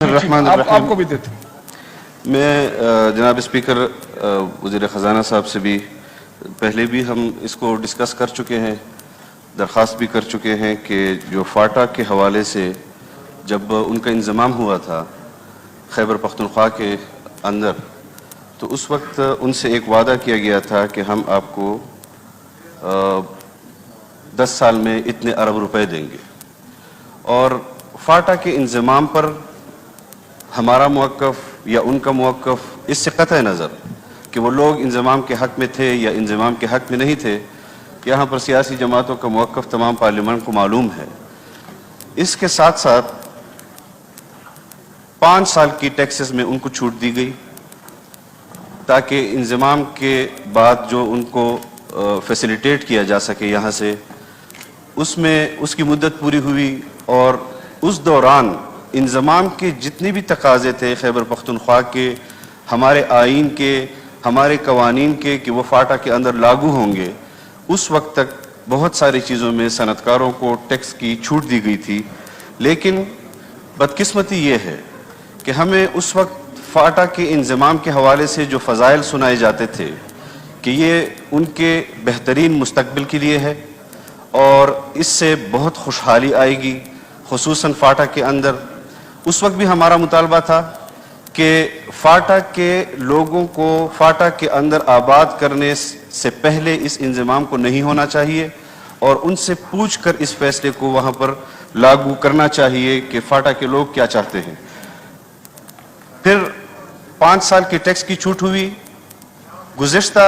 آپ کو بھی دیتے ہیں۔ میں جناب اسپیکر وزیر خزانہ صاحب سے بھی پہلے بھی ہم اس کو ڈسکس کر چکے ہیں، درخواست بھی کر چکے ہیں کہ جو فاٹا کے حوالے سے جب ان کا انضمام ہوا تھا خیبر پختونخوا کے اندر، تو اس وقت ان سے ایک وعدہ کیا گیا تھا کہ ہم آپ کو 10 سال میں اتنے ارب روپے دیں گے، اور فاٹا کے انضمام پر ہمارا موقف یا ان کا موقف اس سے قطع نظر کہ وہ لوگ انضمام کے حق میں تھے یا انضمام کے حق میں نہیں تھے، یہاں پر سیاسی جماعتوں کا موقف تمام پارلیمنٹ کو معلوم ہے۔ اس کے ساتھ ساتھ 5 سال کی ٹیکسز میں ان کو چھوٹ دی گئی تاکہ انضمام کے بعد جو ان کو فیسیلیٹیٹ کیا جا سکے یہاں سے، اس میں اس کی مدت پوری ہوئی، اور اس دوران انضمام کے جتنے بھی تقاضے تھے خیبر پختونخوا کے، ہمارے آئین کے، ہمارے قوانین کے کہ وہ فاٹا کے اندر لاگو ہوں گے، اس وقت تک بہت ساری چیزوں میں صنعتکاروں کو ٹیکس کی چھوٹ دی گئی تھی۔ لیکن بدقسمتی یہ ہے کہ ہمیں اس وقت فاٹا کے انضمام کے حوالے سے جو فضائل سنائے جاتے تھے کہ یہ ان کے بہترین مستقبل کے لیے ہے اور اس سے بہت خوشحالی آئے گی، خصوصاً فاٹا کے اندر، اس وقت بھی ہمارا مطالبہ تھا کہ فاٹا کے لوگوں کو فاٹا کے اندر آباد کرنے سے پہلے اس انضمام کو نہیں ہونا چاہیے، اور ان سے پوچھ کر اس فیصلے کو وہاں پر لاگو کرنا چاہیے کہ فاٹا کے لوگ کیا چاہتے ہیں۔ پھر 5 سال کی ٹیکس کی چھوٹ ہوئی، گزشتہ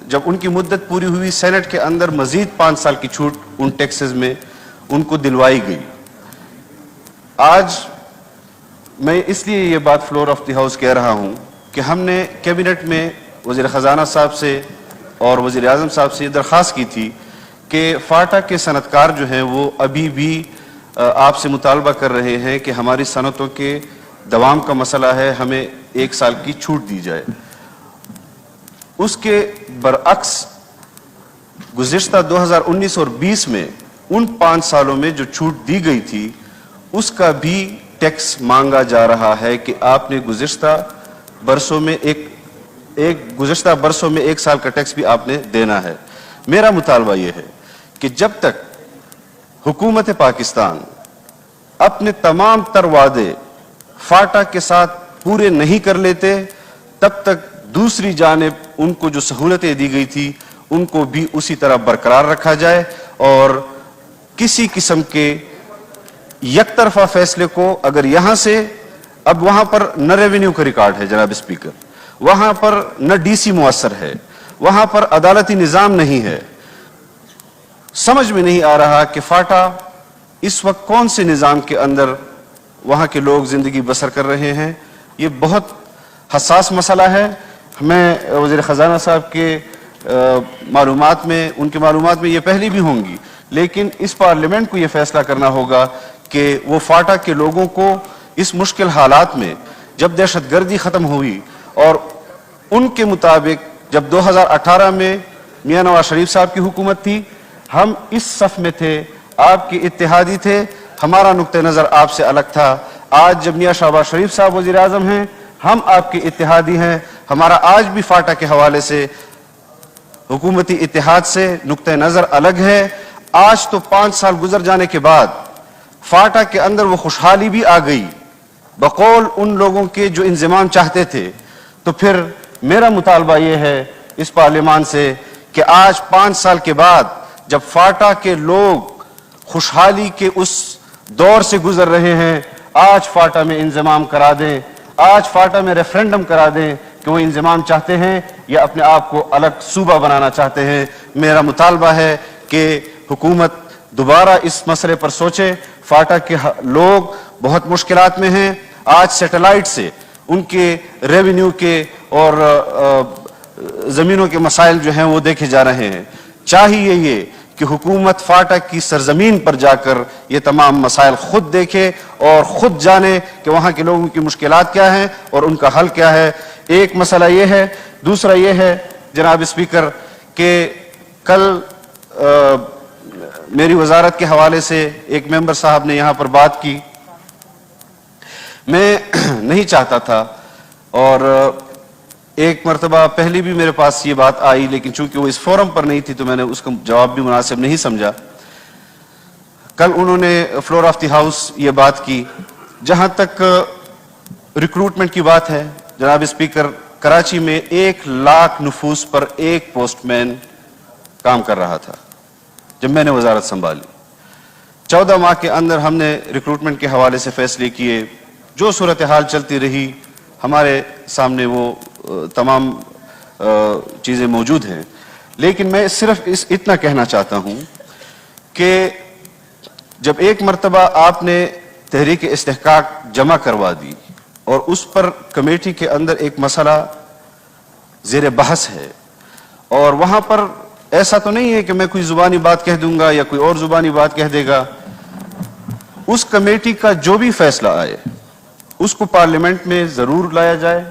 جب ان کی مدت پوری ہوئی سینٹ کے اندر مزید 5 سال کی چھوٹ ان ٹیکسز میں ان کو دلوائی گئی۔ آج میں اس لیے یہ بات فلور آف دی ہاؤس کہہ رہا ہوں کہ ہم نے کیبنٹ میں وزیر خزانہ صاحب سے اور وزیر اعظم صاحب سے یہ درخواست کی تھی کہ فاٹا کے صنعتکار جو ہیں وہ ابھی بھی آپ سے مطالبہ کر رہے ہیں کہ ہماری صنعتوں کے دوام کا مسئلہ ہے، ہمیں 1 سال کی چھوٹ دی جائے۔ اس کے برعکس گزشتہ 2019 اور 20 میں ان 5 سالوں میں جو چھوٹ دی گئی تھی اس کا بھی ٹیکس مانگا جا رہا ہے کہ آپ نے گزشتہ برسوں میں 1 سال کا ٹیکس بھی آپ نے دینا ہے۔ میرا مطالبہ یہ ہے کہ جب تک حکومت پاکستان اپنے تمام تر وعدے فاٹا کے ساتھ پورے نہیں کر لیتے، تب تک دوسری جانب ان کو جو سہولتیں دی گئی تھی ان کو بھی اسی طرح برقرار رکھا جائے، اور کسی قسم کے یک طرفہ فیصلے کو اگر یہاں سے، اب وہاں پر نہ ریونیو کا ریکارڈ ہے جناب اسپیکر، وہاں پر نہ ڈی سی مؤثر ہے، وہاں پر عدالتی نظام نہیں ہے، سمجھ میں نہیں آ رہا کہ فاٹا اس وقت کون سے نظام کے اندر وہاں کے لوگ زندگی بسر کر رہے ہیں۔ یہ بہت حساس مسئلہ ہے۔ میں وزیر خزانہ صاحب کے معلومات میں، ان کے معلومات میں یہ پہلے بھی ہوں گی، لیکن اس پارلیمنٹ کو یہ فیصلہ کرنا ہوگا کہ وہ فاٹا کے لوگوں کو اس مشکل حالات میں، جب دہشت گردی ختم ہوئی اور ان کے مطابق جب 2018 میں میاں نواز شریف صاحب کی حکومت تھی، ہم اس صف میں تھے، آپ کے اتحادی تھے، ہمارا نقطہ نظر آپ سے الگ تھا۔ آج جب میاں شہباز شریف صاحب وزیر اعظم ہیں، ہم آپ کے اتحادی ہیں، ہمارا آج بھی فاٹا کے حوالے سے حکومتی اتحاد سے نقطہ نظر الگ ہے۔ آج تو 5 سال گزر جانے کے بعد فاٹا کے اندر وہ خوشحالی بھی آ گئی بقول ان لوگوں کے جو انضمام چاہتے تھے، تو پھر میرا مطالبہ یہ ہے اس پارلیمان سے کہ آج 5 سال کے بعد جب فاٹا کے لوگ خوشحالی کے اس دور سے گزر رہے ہیں، آج فاٹا میں انضمام کرا دیں، آج فاٹا میں ریفرینڈم کرا دیں کہ وہ انضمام چاہتے ہیں یا اپنے آپ کو الگ صوبہ بنانا چاہتے ہیں۔ میرا مطالبہ ہے کہ حکومت دوبارہ اس مسئلے پر سوچے۔ فاٹا کے لوگ بہت مشکلات میں ہیں، آج سیٹلائٹ سے ان کے ریونیو کے اور زمینوں کے مسائل جو ہیں وہ دیکھے جا رہے ہیں۔ چاہیے یہ کہ حکومت فاٹا کی سرزمین پر جا کر یہ تمام مسائل خود دیکھے اور خود جانے کہ وہاں کے لوگوں کی مشکلات کیا ہیں اور ان کا حل کیا ہے۔ ایک مسئلہ یہ ہے۔ دوسرا یہ ہے جناب اسپیکر کہ کل میری وزارت کے حوالے سے ایک ممبر صاحب نے یہاں پر بات کی میں نہیں چاہتا تھا، اور ایک مرتبہ پہلی بھی میرے پاس یہ بات آئی، لیکن چونکہ وہ اس فورم پر نہیں تھی تو میں نے اس کا جواب بھی مناسب نہیں سمجھا۔ کل انہوں نے فلور آف دی ہاؤس یہ بات کی، جہاں تک ریکروٹمنٹ کی بات ہے جناب اسپیکر، کراچی میں 1,00,000 نفوس پر ایک پوسٹ مین کام کر رہا تھا جب میں نے وزارت سنبھالی۔ 14 ماہ کے اندر ہم نے ریکروٹمنٹ کے حوالے سے فیصلے کیے، جو صورتحال چلتی رہی ہمارے سامنے وہ تمام چیزیں موجود ہیں، لیکن میں صرف اتنا کہنا چاہتا ہوں کہ جب ایک مرتبہ آپ نے تحریک استحقاق جمع کروا دی اور اس پر کمیٹی کے اندر ایک مسئلہ زیر بحث ہے، اور وہاں پر ایسا تو نہیں ہے کہ میں کوئی زبانی بات کہہ دوں گا یا کوئی اور زبانی بات کہہ دے گا، اس کمیٹی کا جو بھی فیصلہ آئے اس کو پارلیمنٹ میں ضرور لایا جائے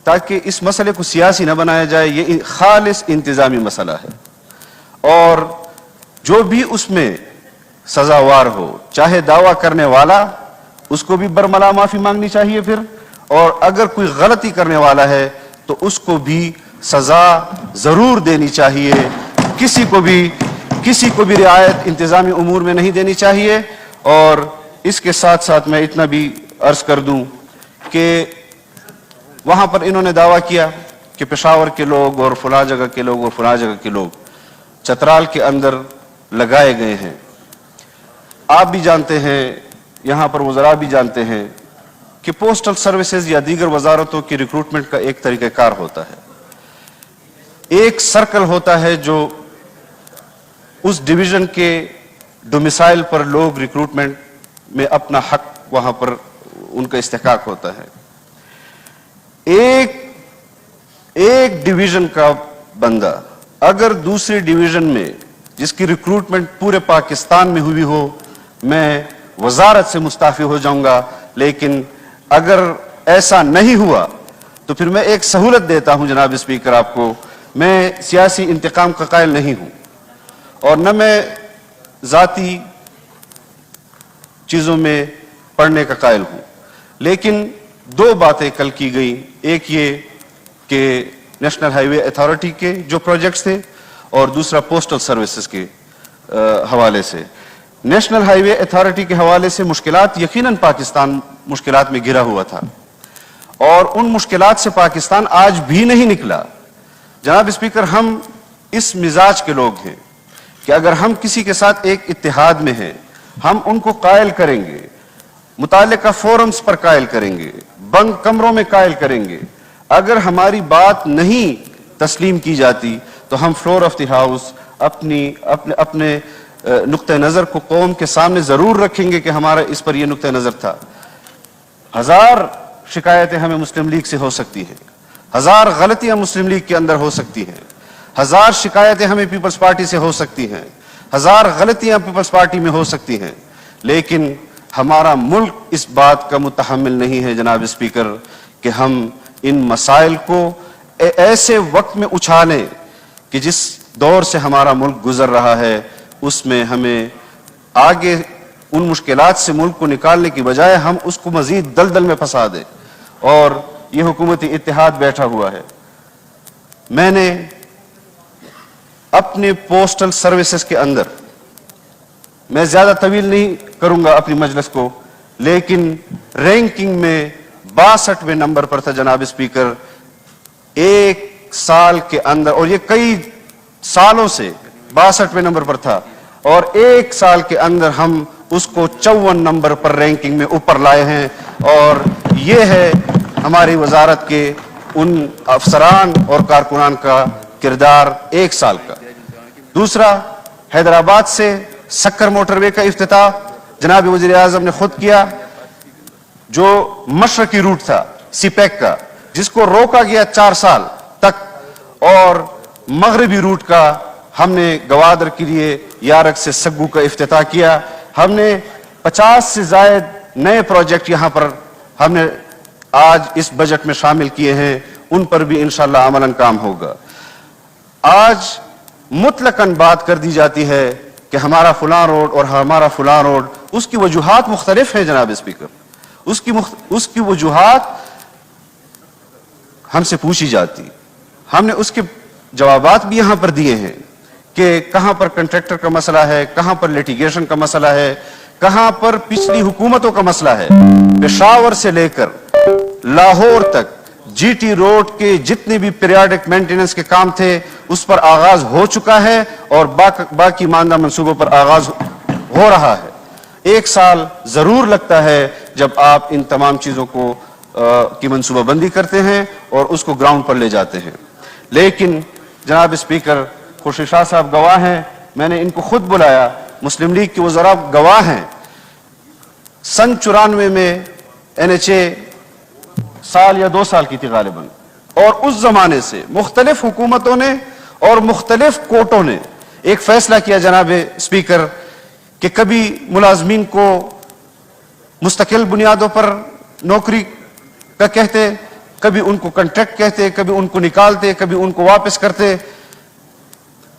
تاکہ اس مسئلے کو سیاسی نہ بنایا جائے۔ یہ خالص انتظامی مسئلہ ہے، اور جو بھی اس میں سزاوار ہو، چاہے دعویٰ کرنے والا، اس کو بھی برملا معافی مانگنی چاہیے پھر، اور اگر کوئی غلطی کرنے والا ہے تو اس کو بھی سزا ضرور دینی چاہیے، کسی کو بھی رعایت انتظامی امور میں نہیں دینی چاہیے۔ اور اس کے ساتھ ساتھ میں اتنا بھی عرض کر دوں کہ وہاں پر انہوں نے دعویٰ کیا کہ پشاور کے لوگ اور فلاں جگہ کے لوگ اور فلاں جگہ کے لوگ چترال کے اندر لگائے گئے ہیں۔ آپ بھی جانتے ہیں، یہاں پر وزراء بھی جانتے ہیں کہ پوسٹل سروسز یا دیگر وزارتوں کی ریکروٹمنٹ کا ایک طریقہ کار ہوتا ہے، ایک سرکل ہوتا ہے جو اس ڈویژن کے ڈومیسائل پر لوگ ریکروٹمنٹ میں اپنا حق وہاں پر ان کا استحقاق ہوتا ہے۔ ایک ڈویژن کا بندہ اگر دوسری ڈویژن میں جس کی ریکروٹمنٹ پورے پاکستان میں ہوئی ہو، میں وزارت سے مستعفی ہو جاؤں گا، لیکن اگر ایسا نہیں ہوا تو پھر میں ایک سہولت دیتا ہوں جناب اسپیکر آپ کو، میں سیاسی انتقام کا قائل نہیں ہوں اور نہ میں ذاتی چیزوں میں پڑھنے کا قائل ہوں، لیکن دو باتیں کل کی گئی، ایک یہ کہ نیشنل ہائی وے اتھارٹی کے جو پروجیکٹس تھے اور دوسرا پوسٹل سروسز کے حوالے سے۔ نیشنل ہائی وے اتھارٹی کے حوالے سے مشکلات، یقیناً پاکستان مشکلات میں گھرا ہوا تھا، اور ان مشکلات سے پاکستان آج بھی نہیں نکلا۔ جناب اسپیکر، ہم اس مزاج کے لوگ ہیں کہ اگر ہم کسی کے ساتھ ایک اتحاد میں ہیں، ہم ان کو قائل کریں گے، متعلقہ فورمز پر قائل کریں گے، بند کمروں میں قائل کریں گے۔ اگر ہماری بات نہیں تسلیم کی جاتی تو ہم فلور آف دی ہاؤس اپنے نقطہ نظر کو قوم کے سامنے ضرور رکھیں گے کہ ہمارا اس پر یہ نقطہ نظر تھا۔ 1000 شکایتیں ہمیں مسلم لیگ سے ہو سکتی ہیں، 1000 غلطیاں مسلم لیگ کے اندر ہو سکتی ہیں، 1000 شکایتیں ہمیں پیپلز پارٹی سے ہو سکتی ہیں، 1000 غلطیاں پیپلز پارٹی میں ہو سکتی ہیں، لیکن ہمارا ملک اس بات کا متحمل نہیں ہے جناب اسپیکر کہ ہم ان مسائل کو ایسے وقت میں اچھالیں کہ جس دور سے ہمارا ملک گزر رہا ہے اس میں ہمیں آگے ان مشکلات سے ملک کو نکالنے کی بجائے ہم اس کو مزید دلدل میں پھنسا دیں، اور یہ حکومتی اتحاد بیٹھا ہوا ہے۔ میں نے اپنے پوسٹل سروسز کے اندر، میں زیادہ طویل نہیں کروں گا اپنی مجلس کو، لیکن رینکنگ میں 62ویں نمبر پر تھا جناب اسپیکر، ایک سال کے اندر، اور یہ کئی سالوں سے 62ویں نمبر پر تھا، اور ایک سال کے اندر ہم اس کو 54 نمبر پر رینکنگ میں اوپر لائے ہیں، اور یہ ہے ہماری وزارت کے ان افسران اور کارکنان کا کردار ایک سال کا۔ دوسرا، حیدرآباد سے سکر موٹر وے کا افتتاح جناب وزیر اعظم نے خود کیا، جو مشرقی روٹ تھا سی پیک کا، جس کو روکا گیا 4 سال تک، اور مغربی روٹ کا ہم نے گوادر کے لیے یارک سے سگو کا افتتاح کیا۔ ہم نے 50 سے زائد نئے پروجیکٹ یہاں پر ہم نے آج اس بجٹ میں شامل کیے ہیں، ان پر بھی انشاءاللہ عملاً کام ہوگا۔ آج مطلقاً بات کر دی جاتی ہے کہ ہمارا فلاں روڈ اور ہمارا فلاں روڈ، اس کی وجوہات مختلف ہیں جناب اسپیکر، اس کی وجوہات ہم سے پوچھی جاتی. ہم نے اس کے جوابات بھی یہاں پر دیے ہیں کہ کہاں پر کنٹریکٹر کا مسئلہ ہے, کہاں پر لیٹیگیشن کا مسئلہ ہے, کہاں پر پچھلی حکومتوں کا مسئلہ ہے. پشاور سے لے کر لاہور تک جی ٹی روڈ کے جتنے بھی پیریاڈک مینٹیننس کے کام تھے اس پر آغاز ہو چکا ہے اور باقی ماندہ منصوبوں پر آغاز ہو رہا ہے. 1 سال ضرور لگتا ہے جب آپ ان تمام چیزوں کو کی منصوبہ بندی کرتے ہیں اور اس کو گراؤنڈ پر لے جاتے ہیں. لیکن جناب اسپیکر, خورشید شاہ صاحب گواہ ہیں, میں نے ان کو خود بلایا, مسلم لیگ کے وزراء گواہ ہیں. سن 94 میں NHA سال یا 2 سال کی تھی غالباً, اور اس زمانے سے مختلف حکومتوں نے اور مختلف کورٹوں نے ایک فیصلہ کیا جناب اسپیکر کہ کبھی ملازمین کو مستقل بنیادوں پر نوکری کا کہتے, کبھی ان کو کنٹریکٹ کہتے, کبھی ان کو نکالتے, کبھی ان کو واپس کرتے.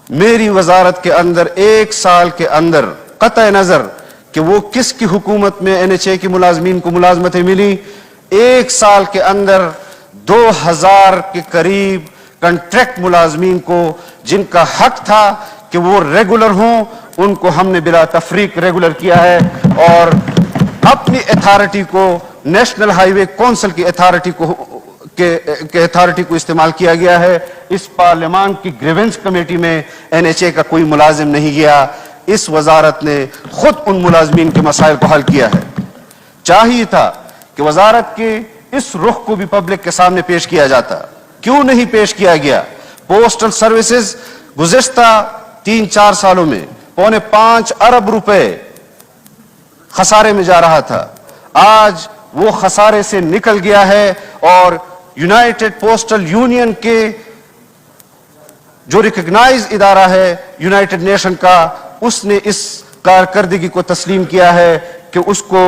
میری وزارت کے اندر 1 سال کے اندر قطع نظر کہ وہ کس کی حکومت میں NHA کی ملازمین کو ملازمتیں ملی, 1 سال کے اندر 2000 کے قریب کنٹریکٹ ملازمین کو جن کا حق تھا کہ وہ ریگولر ہوں, ان کو ہم نے بلا تفریق ریگولر کیا ہے اور اپنی اتھارٹی کو نیشنل ہائی وے کونسل کی اتھارٹی کو استعمال کیا گیا ہے. اس پارلیمان کی گریونس کمیٹی میں NHA کا کوئی ملازم نہیں گیا. اس وزارت نے خود ان ملازمین کے مسائل کو حل کیا ہے. چاہیے تھا کہ وزارت کے اس رخ کو بھی پبلک کے سامنے پیش کیا جاتا. کیوں نہیں پیش کیا گیا؟ پوسٹل سروسز گزشتہ 3-4 سالوں میں 4.5 ارب روپے خسارے میں جا رہا تھا. آج وہ خسارے سے نکل گیا ہے اور یونائٹڈ پوسٹل یونین کے جو ریکگنائز ادارہ ہے یونائٹڈ نیشن کا, اس نے اس کارکردگی کو تسلیم کیا ہے کہ اس کو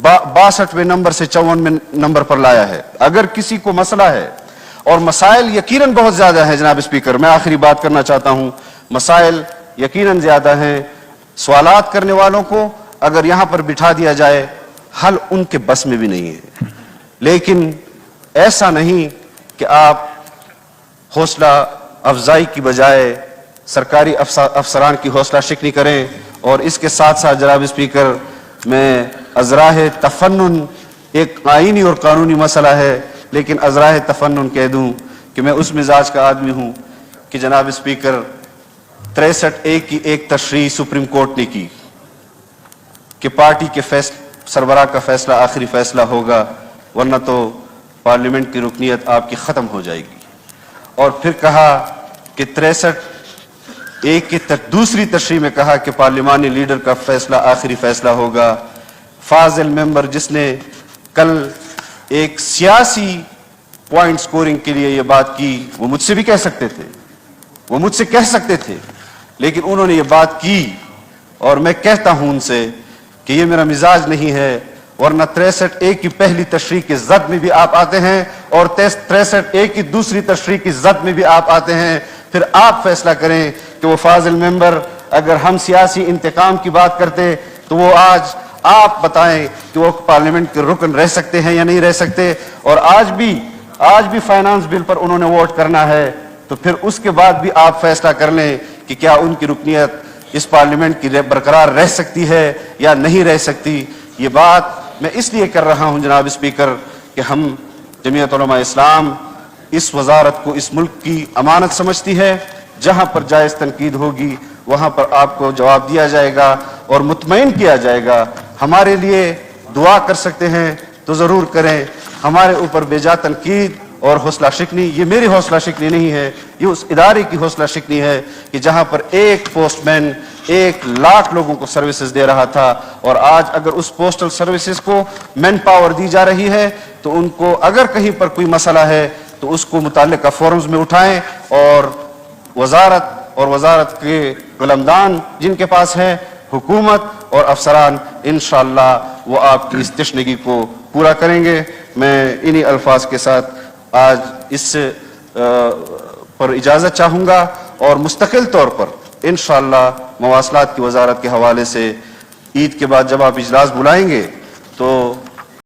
62ویں نمبر سے 54ویں نمبر پر لایا ہے. اگر کسی کو مسئلہ ہے, اور مسائل یقیناً بہت زیادہ ہیں جناب اسپیکر, میں آخری بات کرنا چاہتا ہوں, مسائل یقیناً زیادہ ہیں, سوالات کرنے والوں کو اگر یہاں پر بٹھا دیا جائے حل ان کے بس میں بھی نہیں ہے. لیکن ایسا نہیں کہ آپ حوصلہ افزائی کی بجائے سرکاری افسران کی حوصلہ شکنی کریں. اور اس کے ساتھ ساتھ جناب اسپیکر, میں ازراہ تفنن, ایک آئینی اور قانونی مسئلہ ہے, لیکن ازراہ تفنن کہہ دوں کہ میں اس مزاج کا آدمی ہوں کہ جناب اسپیکر 63A کی ایک تشریح سپریم کورٹ نے کی کہ پارٹی کے سربراہ کا فیصلہ آخری فیصلہ ہوگا, ورنہ تو پارلیمنٹ کی رکنیت آپ کی ختم ہو جائے گی. اور پھر کہا کہ 63A کی دوسری تشریح میں کہا کہ پارلیمانی لیڈر کا فیصلہ آخری فیصلہ ہوگا. فاضل ممبر جس نے کل ایک سیاسی پوائنٹ سکورنگ کے لیے یہ بات کی, وہ مجھ سے بھی کہہ سکتے تھے, وہ مجھ سے کہہ سکتے تھے, لیکن انہوں نے یہ بات کی اور میں کہتا ہوں ان سے کہ یہ میرا مزاج نہیں ہے. ورنہ 63A کی پہلی تشریح کی زد میں بھی آپ آتے ہیں اور 63A کی دوسری تشریح کی زد میں بھی آپ آتے ہیں. پھر آپ فیصلہ کریں کہ وہ فاضل ممبر, اگر ہم سیاسی انتقام کی بات کرتے تو وہ آج آپ بتائیں کہ وہ پارلیمنٹ کے رکن رہ سکتے ہیں یا نہیں رہ سکتے. اور آج بھی فائنانس بل پر انہوں نے ووٹ کرنا ہے, تو پھر اس کے بعد بھی آپ فیصلہ کر لیں کہ کیا ان کی رکنیت اس پارلیمنٹ کی برقرار رہ سکتی ہے یا نہیں رہ سکتی. یہ بات میں اس لیے کر رہا ہوں جناب اسپیکر کہ ہم جمعیت علماء اسلام اس وزارت کو اس ملک کی امانت سمجھتی ہے. جہاں پر جائز تنقید ہوگی وہاں پر آپ کو جواب دیا جائے گا اور مطمئن کیا جائے گا. ہمارے لیے دعا کر سکتے ہیں تو ضرور کریں. ہمارے اوپر بے جا تنقید اور حوصلہ شکنی, یہ میری حوصلہ شکنی نہیں ہے, یہ اس ادارے کی حوصلہ شکنی ہے کہ جہاں پر ایک پوسٹ مین 1,00,000 لوگوں کو سروسز دے رہا تھا, اور آج اگر اس پوسٹل سروسز کو مین پاور دی جا رہی ہے تو ان کو اگر کہیں پر کوئی مسئلہ ہے تو اس کو متعلقہ فورمز میں اٹھائیں, اور وزارت کے قلمدان جن کے پاس ہے, حکومت اور افسران, انشاءاللہ وہ آپ کی اس تشنگی کو پورا کریں گے. میں انہی الفاظ کے ساتھ آج اس پر اجازت چاہوں گا, اور مستقل طور پر انشاءاللہ مواصلات کی وزارت کے حوالے سے عید کے بعد جب آپ اجلاس بلائیں گے تو